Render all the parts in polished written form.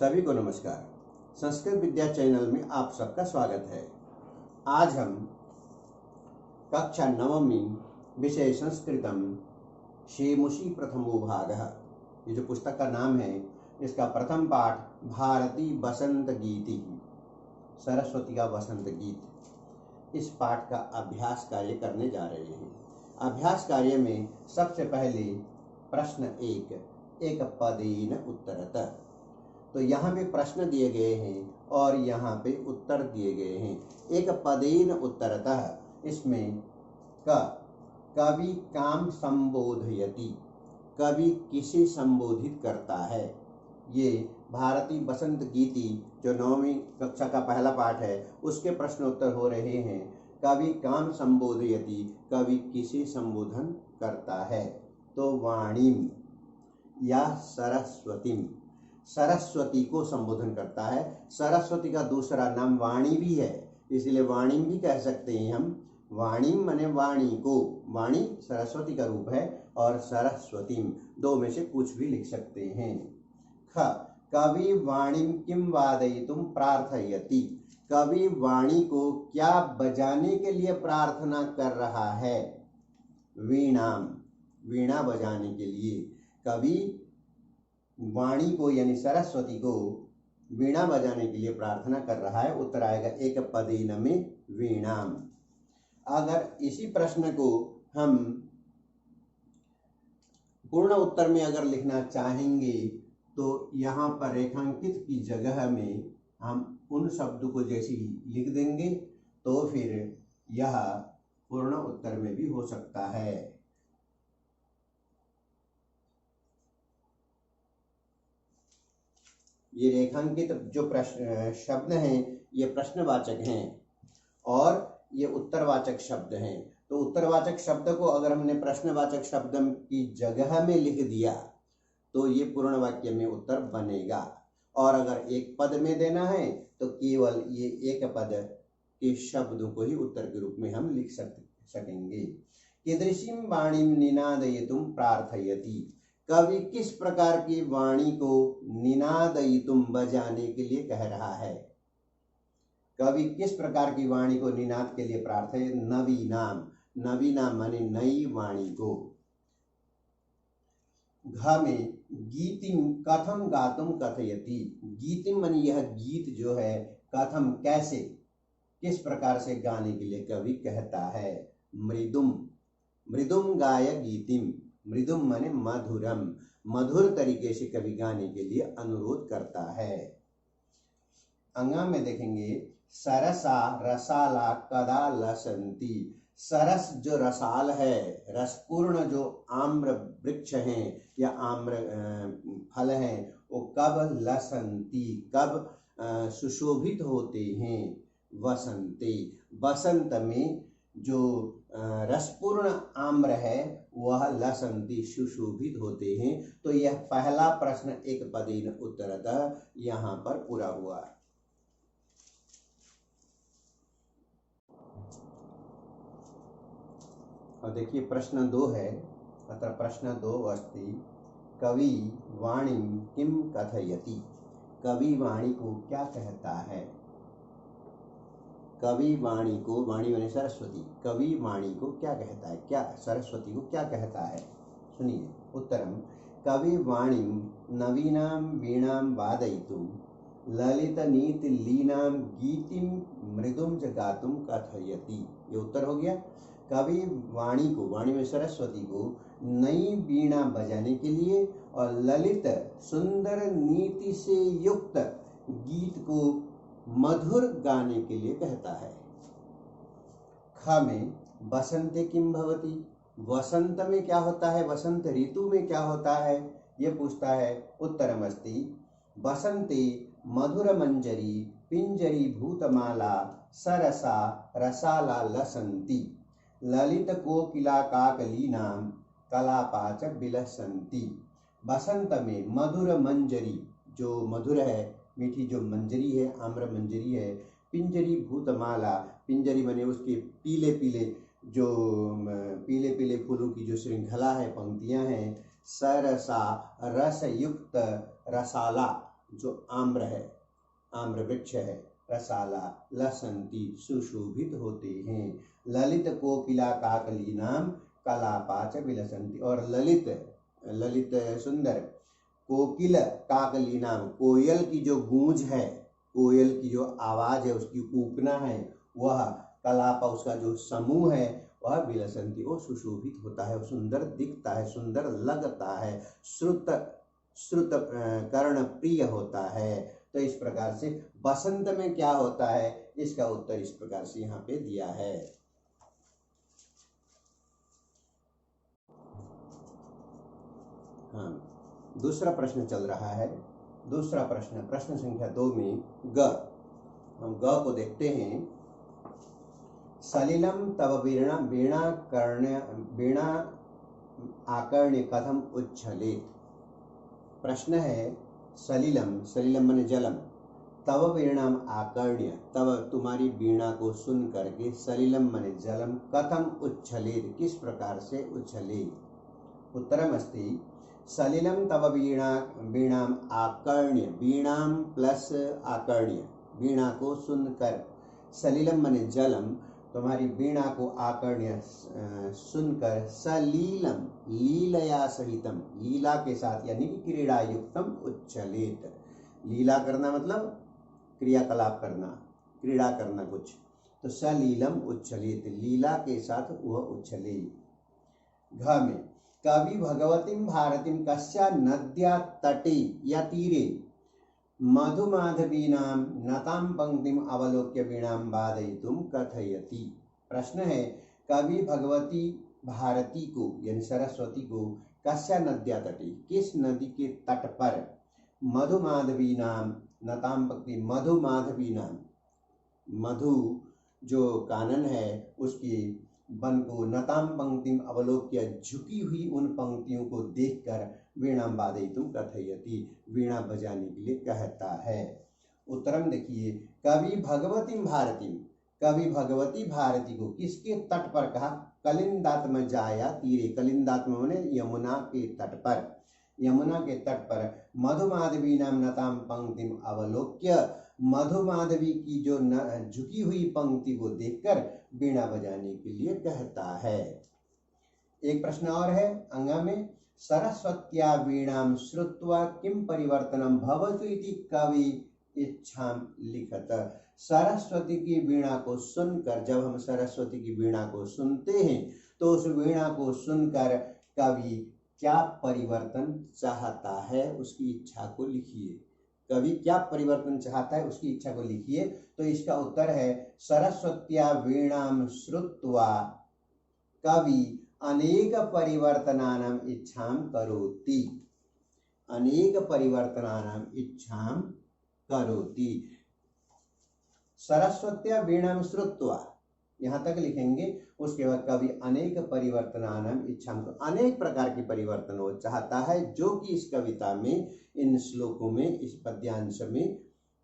सभी को नमस्कार। संस्कृत विद्या चैनल में आप सबका स्वागत है। आज हम कक्षा नवमी विषय संस्कृतम शेमुषी प्रथमो भागः, ये जो पुस्तक का नाम है इसका प्रथम पाठ भारती बसंत गीति, सरस्वती का बसंत गीत, इस पाठ का अभ्यास कार्य करने जा रहे हैं। अभ्यास कार्य में सबसे पहले प्रश्न एक पदेन उत्तरतः, तो यहाँ पे प्रश्न दिए गए हैं और यहाँ पे उत्तर दिए गए हैं। एक पदेन उत्तरतः, इसमें कवि काम संबोधयति, कवि किसे संबोधित करता है। ये भारती बसंत गीति जो 9वीं कक्षा का पहला पाठ है उसके प्रश्न उत्तर हो रहे हैं। कवि काम संबोधयति, कवि किसे संबोधन करता है, तो वाणीम या सरस्वतीम, सरस्वती को संबोधन करता है। सरस्वती का दूसरा नाम वाणी भी है, इसलिए वाणीम भी कह सकते हैं हम। वाणीम माने वाणी को, वाणी सरस्वती का रूप है और सरस्वतीम दो में से कुछ भी लिख सकते हैं। ख कवि वाणीम किम वादयितुम प्रार्थयति, कवि वाणी को क्या बजाने के लिए प्रार्थना कर रहा है। वीणाम, वीणा बजाने के लिए कवि वाणी को यानी सरस्वती को वीणा बजाने के लिए प्रार्थना कर रहा है। उत्तर आएगा एक पदेन में वीणाम। अगर इसी प्रश्न को हम पूर्ण उत्तर में अगर लिखना चाहेंगे तो यहाँ पर रेखांकित की जगह में हम उन शब्दों को जैसे ही लिख देंगे तो फिर यह पूर्ण उत्तर में भी हो सकता है। ये रेखांकित जो प्रश्न शब्द हैं ये प्रश्नवाचक हैं और ये उत्तरवाचक शब्द हैं। तो उत्तरवाचक शब्द को अगर हमने प्रश्नवाचक शब्द की जगह में लिख दिया तो ये पूर्ण वाक्य में उत्तर बनेगा। और अगर एक पद में देना है तो केवल ये एक पद के शब्दों को ही उत्तर के रूप में हम लिख सकेंगे। कीदृशीं वाणीं निनादयितुं प्रार्थयति, कवि किस प्रकार की वाणी को निनादयितुम बजाने के लिए कह रहा है। कवि किस प्रकार की वाणी को निनाद के लिए प्रार्थय, नवीनाम, नवीनाम माने नई वाणी को। घ में गीतिम कथम गातुम कथयति, गीतिम माने यह गीत जो है, कथम कैसे, किस प्रकार से गाने के लिए कवि कहता है। मृदुम, मृदुम गाय गीतिम, मृदुम माने मधुरम, मधुर तरीके से कवि गाने के लिए अनुरोध करता है। अंगा में देखेंगे सरसा रसाला कदा लसंती, सरस जो रसाल है, रसपूर्ण जो आम्र वृक्ष हैं या आम्र फल हैं वो कब लसंती, कब सुशोभित होते हैं। वसंते, बसंत में जो रसपूर्ण आम्र है वह लसंती सुशोभित होते हैं। तो यह पहला प्रश्न एक पदेन उत्तरतः यहाँ पर पूरा हुआ। और देखिए प्रश्न 2 है, अत्र प्रश्न 2 अस्ति कवि वाणी किम कथयति, कवि वाणी को क्या कहता है। कवि वाणी को, वाणी माने सरस्वती, कवि वाणी को क्या कहता है, क्या सरस्वती को क्या कहता है। सुनिए उत्तरम कवि वाणी नवीनाम वीणाम वादयितुम ललित नीति लीनाम गीतिम मृदुम च गातुम कथयति। ये उत्तर हो गया। कवि वाणी को, वाणी में सरस्वती को नई वीणा बजाने के लिए और ललित सुंदर नीति से युक्त गीत को मधुर गाने के लिए कहता है। ख में बसंते किम भवति, वसंत में क्या होता है, वसंत ऋतु में क्या होता है ये पूछता है। उत्तरमस्ति बसंते मधुर मंजरी पिंजरी भूतमाला सरसा रसाला लसंती ललित कोकिला काकलीनाम कलापाच बिलसंती। बसंत में मधुर मंजरी, जो मधुर है, मीठी जो मंजरी है, आम्र मंजरी है। पिंजरी भूतमाला, पिंजरी बने उसके पीले पीले जो पीले पीले फूलों की जो श्रृंखला है, पंक्तियां हैं। सरसा रस युक्त रसाला, जो आम्र है, आम्र वृक्ष है, रसाला लसंती सुशोभित होते हैं। ललित कोकिला काकली नाम कलापाच विलसंती, और ललित ललित सुंदर कोकिल काकली नाम, कोयल की जो गूंज है, कोयल की जो आवाज है, उसकी कूकना है, वह कलापा उसका जो समूह है वह विलसंती, वो सुशोभित होता है, सुंदर दिखता है, सुंदर लगता है, श्रुत श्रुत कर्ण प्रिय होता है। तो इस प्रकार से बसंत में क्या होता है, इसका उत्तर इस प्रकार से यहाँ पे दिया है। हाँ, दूसरा प्रश्न चल रहा है। दूसरा प्रश्न, प्रश्न संख्या 2 में ग, हम ग को देखते हैं। सलिलम तव वीणा वीणा कर्ण्य वीणा आकर्ण्य कथम उच्छलित। प्रश्न है, सलिलम, सलिलम माने जलम, तव वीणाम आकर्ण्य, तव तुम्हारी वीणा को सुन करके, सलिलम माने जलम, कथम उच्छलित, किस प्रकार से उछले। उत्तरम अस्ति सलिलम तव वीणा वीणाम आकर्ण्य, वीणाम प्लस आकर्ण्य, वीणा को सुनकर, सलिलम माने जलम, तुम्हारी वीणा को आकर्ण्य सुनकर, सलीलम लीलया सहितम, लीला के साथ यानी कि क्रीड़ा युक्तम उच्छलित। लीला करना मतलब क्रियाकलाप करना, क्रीड़ा करना कुछ, तो सलीलम उच्छलित, लीला के साथ वह उछले। घ में कवि भगवतीम भारतीम कस्या नद्या तटे या तीरे मधुमाधवीनां नतां पंक्तिम अवलोक्य वीणां वादयितुं कथयति। प्रश्न है, कवि भगवती भारती को यानी सरस्वती को कस्या नद्या तटे, किस नदी के तट पर, मधुमाधवीनां नतां पंक्ति, मधुमाधवीनां, मधु जो कानन है उसकी वन को, नताम पंक्तिम अवलोक्य, झुकी हुई उन पंक्तियों को देखकर, वीणा वादयितुं कथयति, वीणा बजाने के लिए कहता है। उत्तरम देखिए, कवि भगवती भारती, कवि भगवती भारती को किसके तट पर कहा, कलिंदात्म जाया तीरे, कलिंदात्म माने यमुना के तट पर, यमुना के तट पर, मधुमाधवी नाम नताम पंक्तिम अवलोक्य, मधुमाधवी की जो झुकी हुई पंक्ति को देखकर वीणा बजाने के लिए कहता है। एक प्रश्न और है अंगा में, सरस्वत्या वीणां श्रुत्वा किम परिवर्तनम भवतु इति कवि इच्छां लिखत। सरस्वती की वीणा को सुनकर, जब हम सरस्वती की वीणा को सुनते हैं तो उस वीणा को सुनकर कवि क्या परिवर्तन चाहता है, उसकी इच्छा को लिखिए। कवि क्या परिवर्तन चाहता है उसकी इच्छा को लिखिए। तो इसका उत्तर है, सरस्वत्या वीणां श्रुत्वा कवि अनेक परिवर्तनानां इच्छां करोति, अनेक परिवर्तनानां इच्छां करोति। सरस्वत्या वीणां श्रुत्वा, यहाँ तक लिखेंगे, उसके बाद कवि अनेक परिवर्तनानां इच्छां, अनेक प्रकार के परिवर्तन वो चाहता है, जो कि इस कविता में, इन श्लोकों में, इस पद्यांश में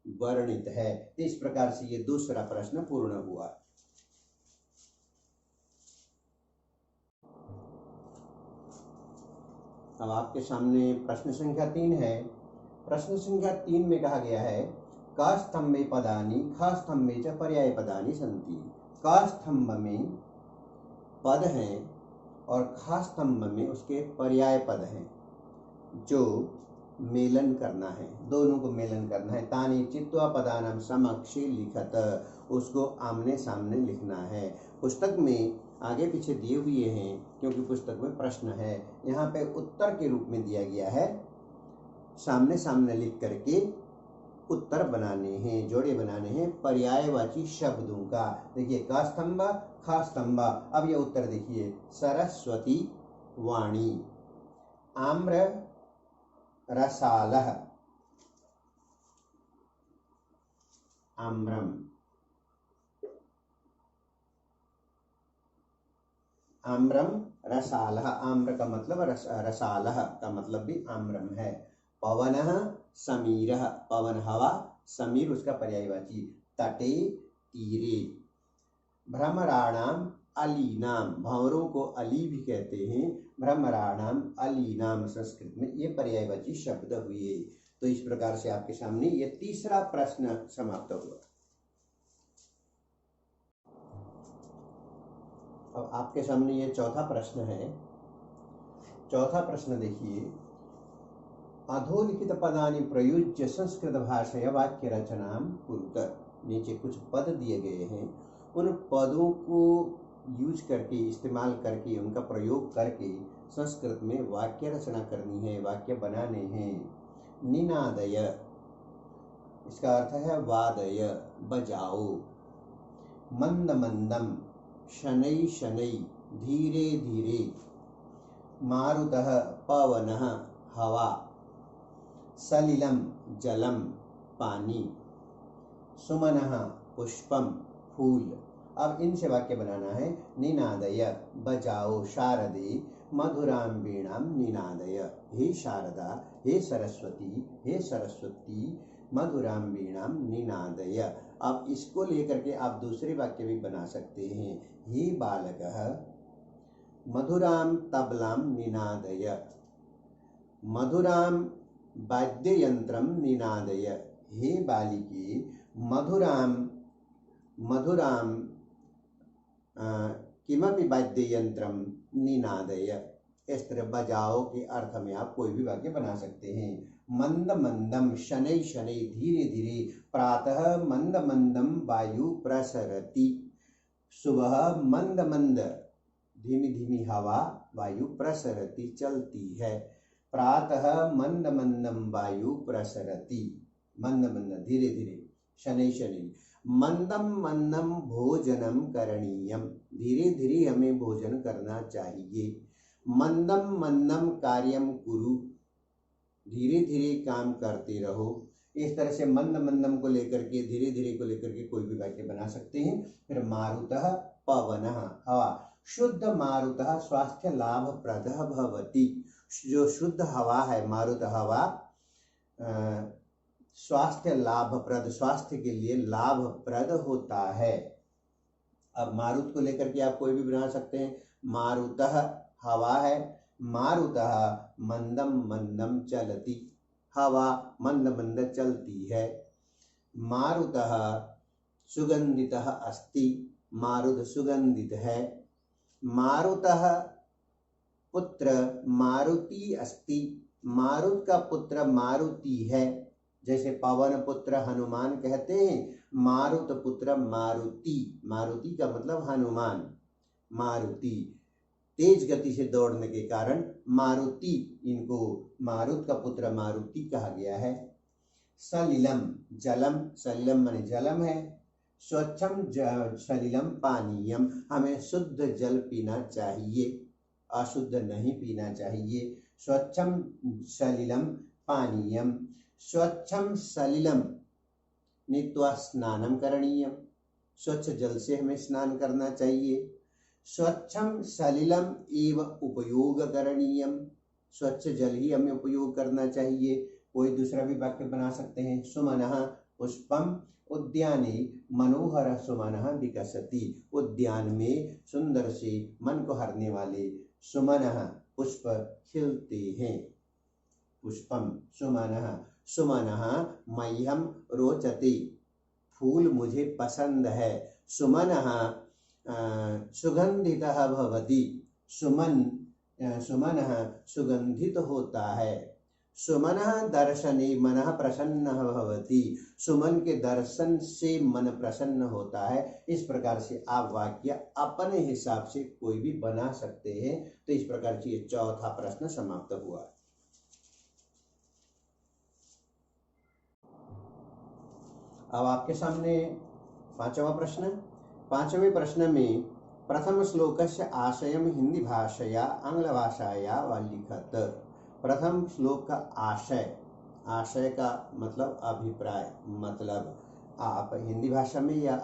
वर्णित है। इस प्रकार से ये दूसरा प्रश्न पूर्ण हुआ। अब आपके सामने प्रश्न संख्या 3 है। प्रश्न संख्या 3 में कहा गया है, क स्तंभे पदानि ख स्तंभे च पर्याय पदानि सन्ति। क स्तंभ में पद हैं और ख स्तंभ में उसके पर्याय पद हैं, जो मेलन करना है, दोनों को मेलन करना है। तानि चित्वा पदानां समक्षे लिखत, उसको आमने सामने लिखना है। पुस्तक में आगे पीछे दिए हुए हैं क्योंकि पुस्तक में प्रश्न है, यहाँ पे उत्तर के रूप में दिया गया है। सामने सामने लिख करके उत्तर बनाने हैं, जोड़े बनाने हैं पर्यायवाची शब्दों का। देखिए, क स्तंभ ख स्तंभ। अब ये उत्तर देखिए, सरस्वती वाणी, आम्र रसालः, आम्रम, आम्रम रसालः, आम्र का मतलब रसालः का मतलब भी आम्रम है। पवनः समीरः, पवन हवा, समीर उसका पर्यायवाची। तटे तीरे, भ्रमराणाम अलीनाम, भंवरों को अली भी कहते हैं, भ्रमराणाम अलीनाम, संस्कृत में ये पर्यायवाची शब्द हुए। तो इस प्रकार से आपके सामने ये तीसरा प्रश्न समाप्त हुआ। अब आपके सामने ये चौथा प्रश्न है। चौथा प्रश्न देखिए, अधोलिखित पदानि प्रयुज्य संस्कृत भाषया वाक्य रचनां कुरुत। नीचे कुछ पद दिए गए हैं, उन पदों को यूज करके, इस्तेमाल करके, उनका प्रयोग करके संस्कृत में वाक्य रचना करनी है, वाक्य बनाने हैं। निनादय, इसका अर्थ है वादय, बजाओ। मंद मंदम, शनै शनै, धीरे धीरे। मारुतः, पवनः, हवा। सलिलम, जलम, पानी। सुमनः, पुष्पम, फूल। अब इनसे वाक्य बनाना है। निनादय, बजाओ, शारदे मधुरां वीणां निनादय। हे शारदा, हे सरस्वती, हे सरस्वती, मधुरां वीणां निनादय। अब इसको लेकर के आप दूसरे वाक्य भी बना सकते हैं। हे बालकः, मधुरां तबलां निनादय। मधुरां वाद्ययंत्रं निनादय। हे बालिके, मधुरां किमपि वाद्ययंत्रं निनादय। इस तरह बजाओ के अर्थ में आप कोई भी वाक्य बना सकते हैं। मंद मंदम, शनै शनै, धीरे धीरे। प्रातः मंद मंदम वायु प्रसरति। सुबह मंद मंद, धीमी धीमी हवा, वायु प्रसरति, चलती है। प्रातः मंद मंदम वायु प्रसरति, मंद मंद, धीरे धीरे। शनै शनै, मंदम मंदम भोजनम करणीयम। धीरे धीरे हमें भोजन करना चाहिए। मंदम मंदम कार्यम कुरु। धीरे धीरे काम करते रहो। इस तरह से मंद मंदम को लेकर के, धीरे धीरे को लेकर के कोई भी वाक्य बना सकते हैं। फिर मारुतः, पवनः, हवा। शुद्ध मारुतः स्वास्थ्य लाभप्रदः भवति। जो शुद्ध हवा है, मारुत हवा, स्वास्थ्य लाभप्रद, स्वास्थ्य के लिए लाभप्रद होता है। अब मारुत को लेकर के आप कोई भी बना सकते हैं। मारुतः हवा है, मारुतः मंदम मंदम चलति। हवा मंद मंद चलती है। मारुतः सुगंधितः अस्ति। मारुत सुगंधित है। मारुतः पुत्र मारुति अस्ति। मारुत का पुत्र मारुति है। जैसे पवन पुत्र हनुमान कहते हैं, मारुत पुत्र मारुति। मारुति का मतलब हनुमान। मारुति तेज गति से दौड़ने के कारण मारुति, इनको मारुत का पुत्र मारुति कहा गया है। सलिलम, जलम, सलिलम माने जलम है। स्वच्छम सलिलम पानीयम, हमें शुद्ध जल पीना चाहिए, अशुद्ध नहीं पीना चाहिए। स्वच्छम सलिलम पानीयम। स्वच्छम सलिलम नीत्वा स्नानं करणीयम। स्वच्छ जल से हमें स्नान करना चाहिए। स्वच्छम सलिलम एव उपयोग करणीयम। स्वच्छ जल ही हमें उपयोग करना चाहिए। कोई दूसरा भी वाक्य बना सकते हैं। सुमनः पुष्पम उद्याने मनोहर सुमनः विकसति। उद्यान में सुंदर से मन को हरने वाले सुमनः पुष्प खिलते हैं। पुष्पम सुमनः, सुमनः मह्यम रोचते। फूल मुझे पसंद है। सुमनः सुगंधितः भवति। सुमनः सुगंधित होता है। सुमनः दर्शने मनः प्रसन्नः भवति। सुमन के दर्शन से मन प्रसन्न होता है। इस प्रकार से आप वाक्य अपने हिसाब से कोई भी बना सकते हैं। तो इस प्रकार से ये चौथा प्रश्न समाप्त हुआ। अब आपके सामने पांचवा प्रश्न। पांचवें प्रश्न में प्रथम श्लोकस्य आशयम हिंदी भाषया आंग्ल भाषाया वा लिखत। प्रथम श्लोक का आशय, आशय का मतलब अभिप्राय, मतलब आप हिंदी भाषा में या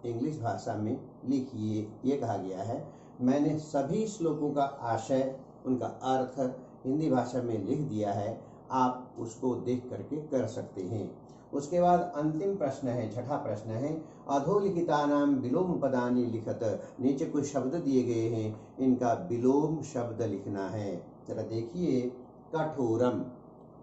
इंग्लिश भाषा में लिखिए, ये कहा गया है। मैंने सभी श्लोकों का आशय, उनका अर्थ हिंदी भाषा में लिख दिया है। आप उसको देख करके कर सकते हैं। उसके बाद अंतिम प्रश्न है, छठा प्रश्न है, अधोलिखितानां विलोम पदानि लिखत। नीचे कुछ शब्द दिए गए हैं, इनका विलोम शब्द लिखना है। जरा देखिए, कठोरम,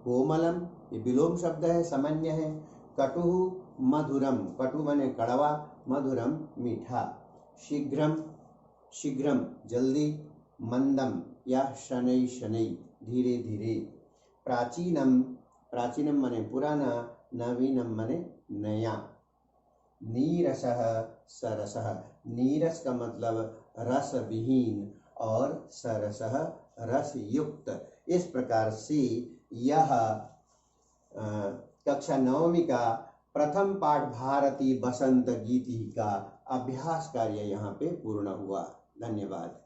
कोमलम, ये विलोम शब्द है, सामान्य है। कटु मधुरम, कटु माने कड़वा, मधुरम मीठा। शीघ्रम, शीघ्रम जल्दी। मंदम या शनै शनै धीरे धीरे। प्राचीनम, प्राचीनम माने पुराना, नवीनम माने नया। नीरसः सरसः, नीरस का मतलब रस विहीन और सरसः रस युक्त। इस प्रकार से यह कक्षा 9वीं का प्रथम पाठ भारती बसंत गीति का अभ्यास कार्य यहाँ पे पूर्ण हुआ। धन्यवाद।